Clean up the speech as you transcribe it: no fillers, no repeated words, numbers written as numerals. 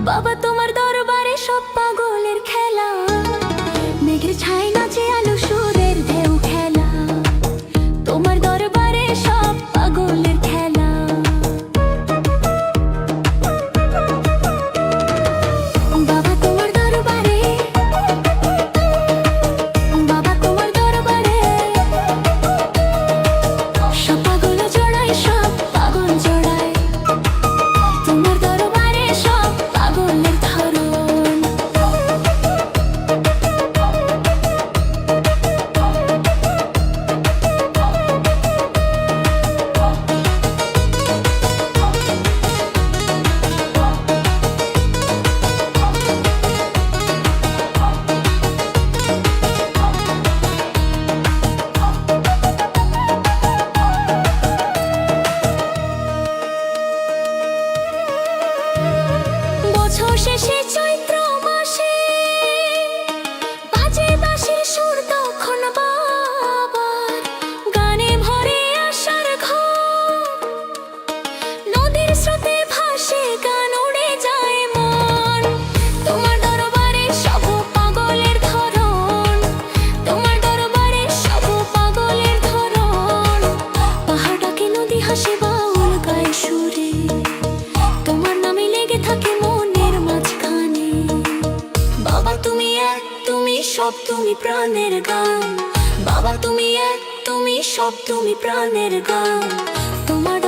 বাবা তোমার দরবারে সব পাগলের খেলা, মেঘের ছায় নাচে আলো সুরের ঢেউ খেলা, তোমার দরবারে সব পাগলের খেলা। বাবা তোমার দরবারে, বাবা তোমার দরবারে সব পাগল জড়ায়, সব পাগল জড়ায়, তোমার দরবারে সব পাগলের ধরন। বছর শেষে চৈত্র মাসে বাজে বাঁশির সুর, তখন বাবার গানে ভরে আশার ঘর। নদীর স্রোতে ভাসে গান, উড়ে যায় মন, তোমার দরবারে সব পাগলের ধরন, তোমার দরবারে সব পাগলের ধরন। পাহাড় ডাকে, নদী হাসে, বাউল গায় সুরে, তোমার নামে লেগে থাকে মনের মাঝখানে। বাবা তুমি এক, তুমি সব, তুমি প্রাণের গান, বাবা তুমি এক, তুমি সব, তুমি প্রাণের গান, তোমার